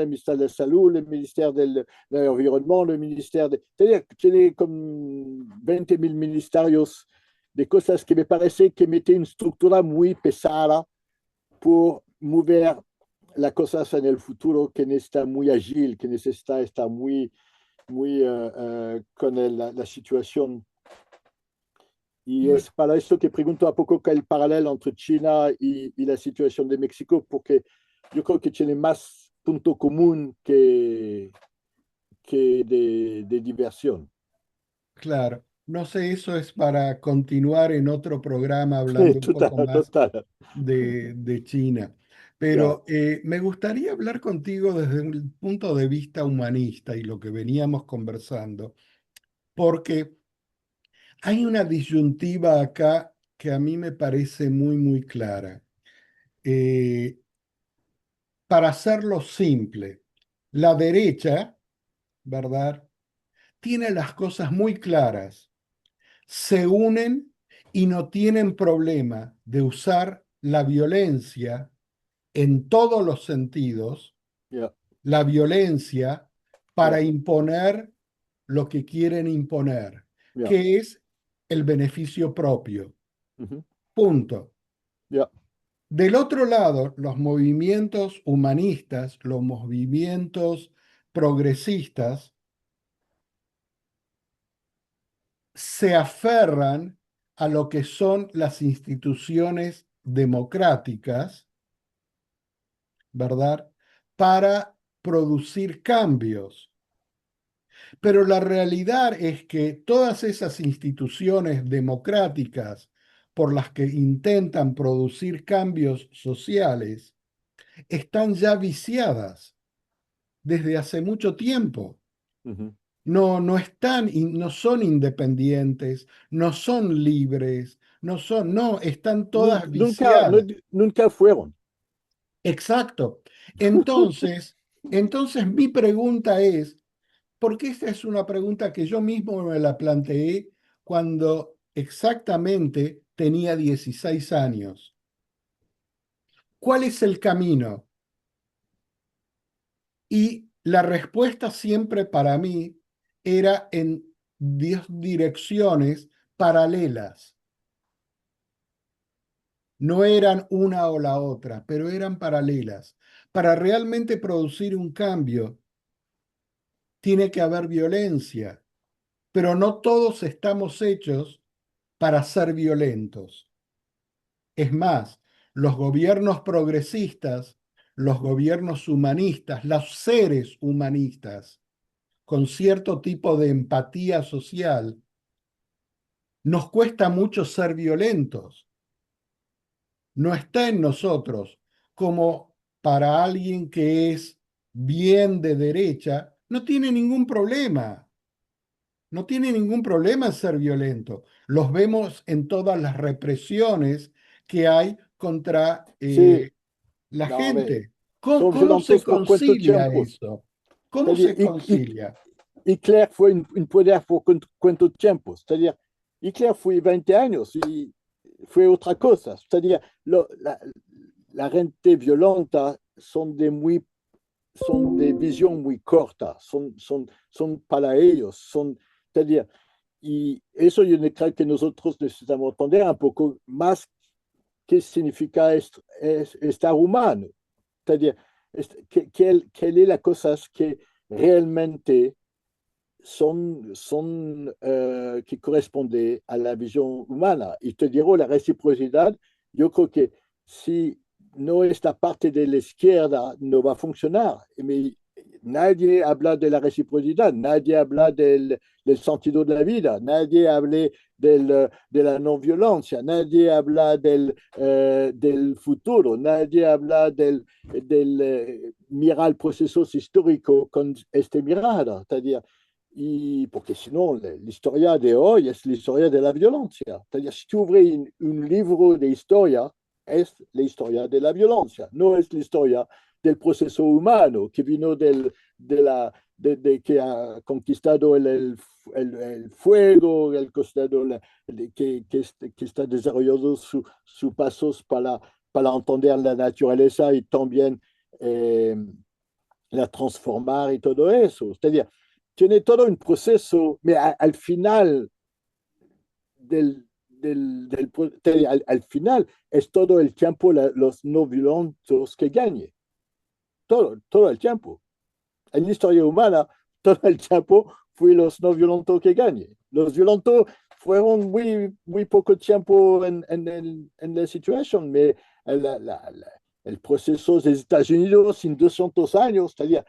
ministère de la Salud, el ministère de l'Environnement, el ministère de... C'est-à-dire que tiene como 20.000 ministerios de cosas que me parece que mete una estructura muy pesada por mover las cosas en el futuro, que necesita muy ágil, que necesita estar muy con la situación. Y es para eso que pregunto un poco el paralelo entre China y la situación de México, porque yo creo que tiene más punto común que de diversión. Claro. No sé, eso es para continuar en otro programa hablando un poco más Total. de China. Ya. Pero me gustaría hablar contigo desde un punto de vista humanista y lo que veníamos conversando, porque hay una disyuntiva acá que a mí me parece muy, muy clara. Eh, para hacerlo simple, la derecha, ¿verdad? Tiene las cosas muy claras. Se unen y no tienen problema de usar la violencia en todos los sentidos, Ya. la violencia para Ya. imponer lo que quieren imponer, Ya. que es el beneficio propio. Ujú. Punto. Ya. Del otro lado, los movimientos humanistas, los movimientos progresistas, se aferran a lo que son las instituciones democráticas, ¿verdad? Para producir cambios. Pero la realidad es que todas esas instituciones democráticas por las que intentan producir cambios sociales están ya viciadas desde hace mucho tiempo. Ujú. No están, no son independientes, no son libres, no, están todas Nunca, viciadas. nunca fueron. Exacto. Entonces, entonces mi pregunta es, porque esta es una pregunta que yo mismo me la planteé cuando exactamente tenía 16 años. ¿Cuál es el camino? Y la respuesta siempre para mí era en 10 direcciones paralelas. No eran una o la otra, pero eran paralelas. Para realmente producir un cambio, tiene que haber violencia, pero no todos estamos hechos para ser violentos. Es más, los gobiernos progresistas, los gobiernos humanistas, los seres humanistas, con cierto tipo de empatía social, nos cuesta mucho ser violentos. No está en nosotros como para alguien que es bien de derecha, no tiene ningún problema. No tiene ningún problema en ser violento. Los vemos en todas las represiones que hay contra Sí, la no, gente. son ¿Cómo se violentos por cuánto concilia tiempo. eso? ¿Cómo C'est-à-dire, se concilia? Hitler fue un poder por cuánto tiempo. C'est-à-dire, Hitler fue 20 años y fue otra cosa. C'est-à-dire, la gente violenta son de visión muy corta, son para ellos, c'est-à-dire, y eso yo creo que nosotros necesitamos entender un poco más qué significa estar humano, c'est-à-dire, quelle est la cosas que realmente que corresponde a la visión humana. Y te digo, la reciprocidad, yo creo que si no esta parte de la izquierda no va a funcionar. Nadie habla de la reciprocidad, nadie habla del sentido de la vida, nadie habla de la no violencia, nadie habla del futuro, nadie habla del mirar procesos históricos con esta mirada. C'est-à-dire, y porque si no, la historia de hoy es la historia de la violencia. C'est-à-dire, si tú abres un libro de historia, es la historia de la violencia, no es la historia del proceso humano que vino que ha conquistado el fuego, que está desarrollando sus pasos para entender la naturaleza y también la transformar y todo eso. C'est-à-dire, tiene todo un proceso, pero al final al final es todo el tiempo los no violentos que ganen. Todo el tiempo. En la historia humana, todo el tiempo fue los no violentos que ganen. Los violentos fueron muy poco tiempo en la situación, pero el proceso de Estados Unidos en 200 años, c'est-à-dire,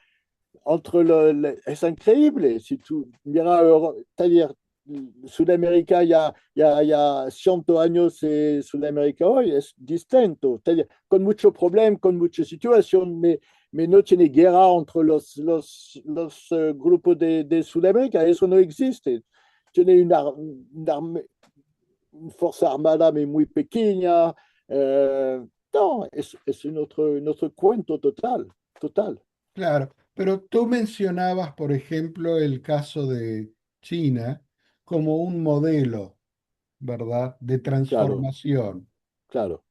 es increíble. Si tú miras, c'est-à-dire, Sudamérica ya 100 años, Sudamérica hoy es distinto, c'est-à-dire, con mucho problema, con mucha situación, pero no tiene guerra entre los grupos de Sudamérica, eso no existe. Tiene una fuerza armada muy pequeña. No, es un otro cuento total, total. Claro, pero tú mencionabas, por ejemplo, el caso de China como un modelo, ¿verdad?, de Claro, transformación. claro.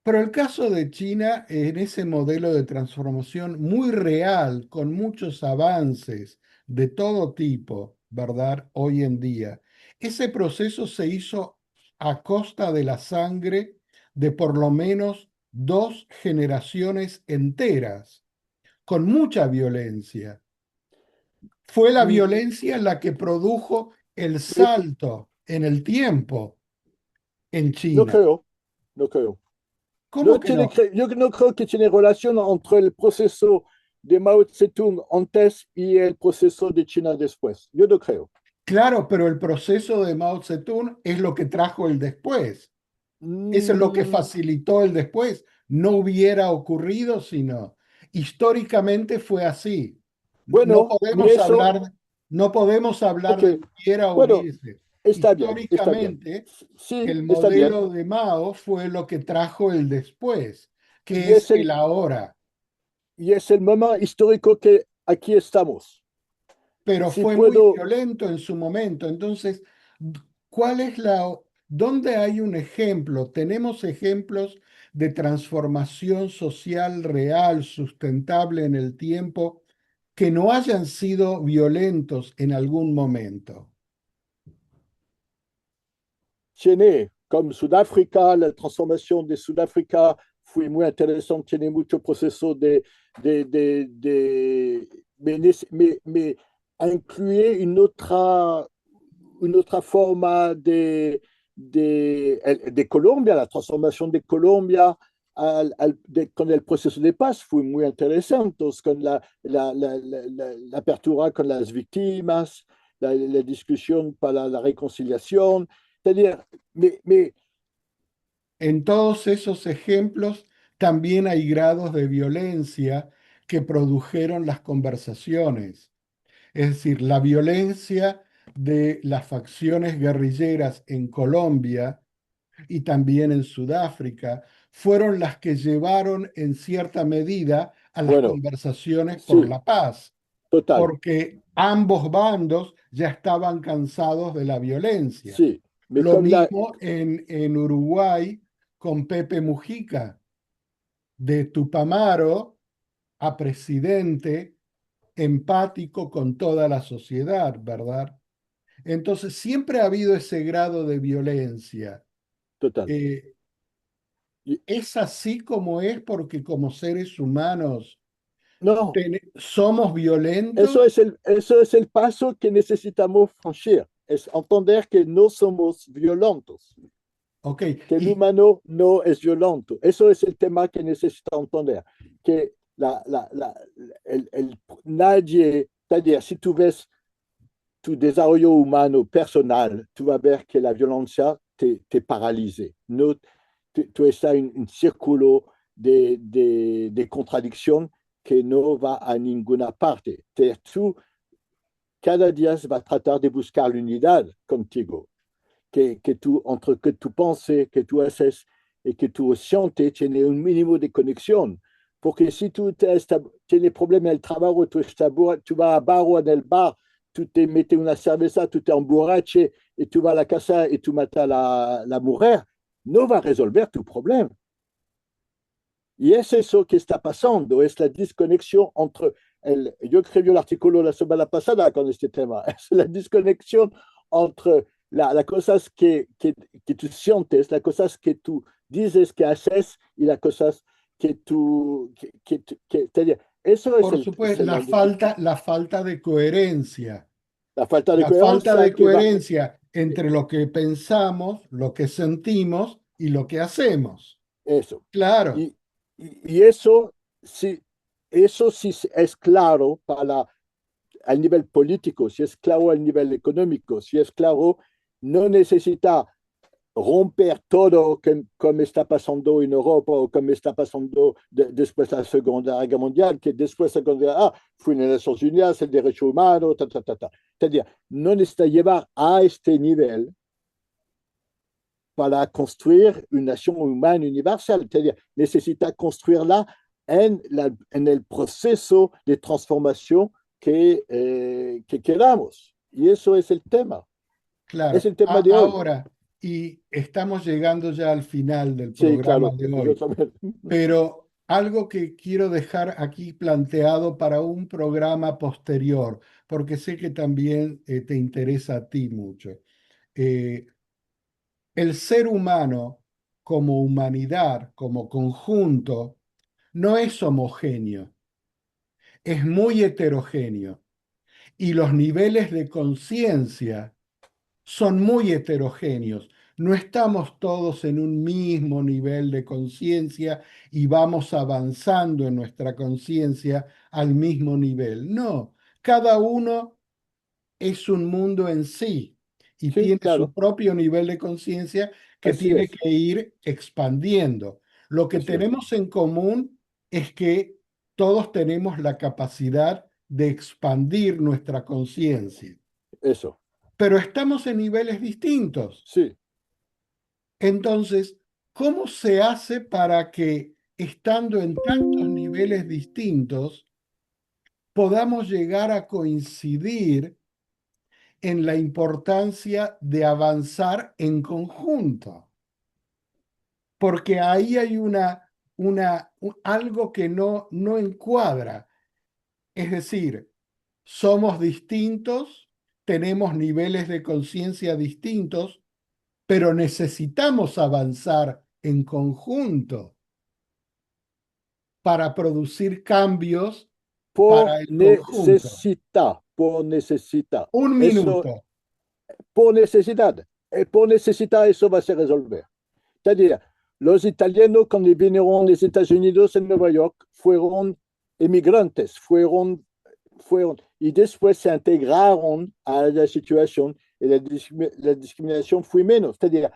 Pero el caso de China, en ese modelo de transformación muy real, con muchos avances de todo tipo, ¿verdad? Hoy en día, ese proceso se hizo a costa de la sangre de por lo menos dos generaciones enteras, con mucha violencia. Fue la Mm, violencia la que produjo el me- salto en el tiempo en no China. creo, no creo. ¿Cómo que no? Yo no creo que tiene relación entre el proceso de Mao Zedong antes y el proceso de China después. Yo no creo. Claro, pero el proceso de Mao Zedong es lo que trajo el después. Eso es lo que Mm, facilitó el después. No hubiera ocurrido si no. Históricamente fue así. No bueno, podemos eso, hablar, no podemos hablar ok, de hubiera o bueno, hubiese. está bien, está bien. Históricamente, Sí, el está bien. modelo de Mao fue lo que trajo el después, que Y es es el el, ahora. y es el momento histórico que aquí estamos. Pero Si fue muy puedo, violento en su momento. Entonces, ¿cuál es dónde hay un ejemplo? Tenemos ejemplos de transformación social real, sustentable en el tiempo, que no hayan sido violentos en algún momento. tiene, como Sudáfrica, la transformación de Sudáfrica fue muy interesante, tiene mucho proceso me incluye una otra forma de Colombia, la transformación de Colombia con el proceso de paz fue muy interesante, con la apertura con las víctimas, la discusión para la reconciliación. C'est-à-dire, mais En todos esos ejemplos también hay grados de violencia que produjeron las conversaciones. Es decir, la violencia de las facciones guerrilleras en Colombia y también en Sudáfrica fueron las que llevaron en cierta medida a las bueno, conversaciones por sí, la paz, total, porque ambos bandos ya estaban cansados de la violencia. sí. Mais Lo comme la, mismo en Uruguay con Pepe Mujica, de Tupamaro a presidente empático con toda la sociedad, ¿verdad? Entonces, siempre ha habido ese grado de violencia. total. Eh, Y- es así como es porque como seres humanos No, somos violentos, eso es el paso que necesitamos franchir, es entender que no somos violentos, ok, que el y humano no es violento. Eso es el tema que necesitamos entender, que nadie, c'est-à-dire, si tú ves tu desarrollo humano personal, tú vas a ver que la violencia te paraliza. No, tú estás en un círculo de contradicción que no va a ninguna parte. Tú cada día vas a tratar de buscar la unidad contigo, entre que tú penses, que tú haces y que tú sientes, tiene un mínimo de conexión. Porque si tú tienes problemas en el trabajo, tú vas a bar o en el bar, tú te metes una cerveza, tú te emborraches y tú vas a la casa y tú matas a la mujer, no va a resolver tu problema. Y es eso que está pasando, es la desconexión entre yo escribí el artículo la semana pasada con este tema, es la desconexión entre las cosas que tú sientes, las cosas que tú dices que haces y las cosas que tú, eso es, Por supuesto, la falta de coherencia. La falta de La falta coherencia de que va, coherencia entre lo que pensamos, lo que sentimos y lo que hacemos. eso. Claro, Y eso sí es claro al nivel político, si es claro al nivel económico, si es claro, no necesita romper todo como está pasando en Europa o como está pasando después de la Segunda Guerra Mundial, que después de la Segunda Guerra, fue en las Naciones Unidas, el derecho humano, ta, ta, ta, ta. C'est-à-dire, no necesita llevar a este nivel para construir una nación humana universal, c'est-à-dire, necesita construirla en el proceso de transformación que queramos. Y eso es el tema. Es claro. el tema de hoy. Ahora, y estamos llegando ya al final del Sí, programa claro. de Yo hoy, también. pero algo que quiero dejar aquí planteado para un programa posterior, porque sé que también te interesa a ti mucho. Eh, el ser humano como humanidad, como conjunto, no es homogéneo, es muy heterogéneo y los niveles de conciencia son muy heterogéneos. No estamos todos en un mismo nivel de conciencia y vamos avanzando en nuestra conciencia al mismo nivel. No, cada uno es un mundo en sí y Sí, tiene su claro. propio nivel de conciencia que Así tiene es. que ir expandiendo. Lo que Así es. tenemos en común es que todos tenemos la capacidad de expandir nuestra conciencia, Eso. pero estamos en niveles distintos. Sí. Entonces, ¿cómo se hace para que, estando en tantos niveles distintos, podamos llegar a coincidir en la importancia de avanzar en conjunto? Porque ahí hay algo que no encuadra. Es decir, somos distintos, tenemos niveles de conciencia distintos, pero necesitamos avanzar en conjunto para producir cambios para el conjunto. Por necesita. Un Eso, minuto. por necesidad. Por necesidad, eso va a se resolver. C'est-à-dire, los italianos cuando vinieron a los Estados Unidos en Nueva York fueron emigrantes, y después se integraron a la situación y la discriminación fue menos. C'est-à-dire,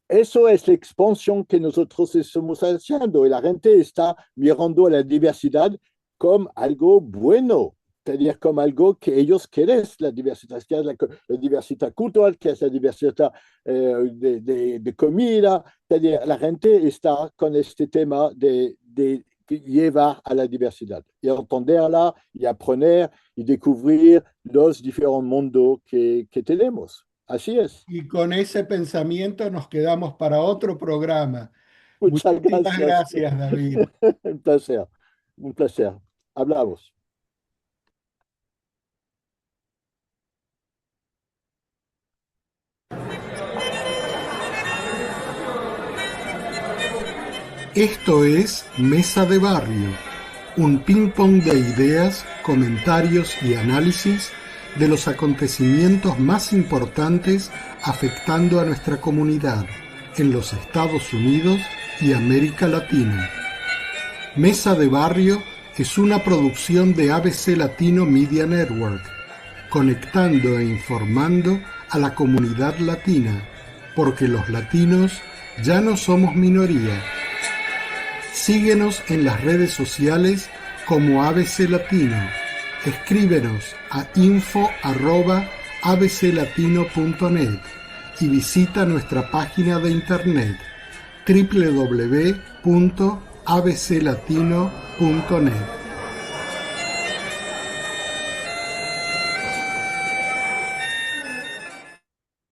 eso es la expansión que nosotros estamos haciendo y la gente está mirando a la diversidad como algo bueno, c'est-à-dire como algo que ellos quieren, la diversidad, que es la diversidad cultural, que es la diversidad de comida, c'est-à-dire la gente está con este tema de llevar a la diversidad y entenderla y aprender y descubrir los diferentes mundos que tenemos. Así es. Y con ese pensamiento nos quedamos para otro programa. Muchas Muchísimas gracias. gracias, David. Un placer, un placer. Hablamos. Esto es Mesa de Barrio, un ping-pong de ideas, comentarios y análisis de los acontecimientos más importantes afectando a nuestra comunidad en los Estados Unidos y América Latina. Mesa de Barrio es una producción de ABC Latino Media Network, conectando e informando a la comunidad latina, porque los latinos ya no somos minoría. Síguenos en las redes sociales como ABC Latino. Escríbenos a info@abclatino.net y visita nuestra página de internet www.abclatino.net.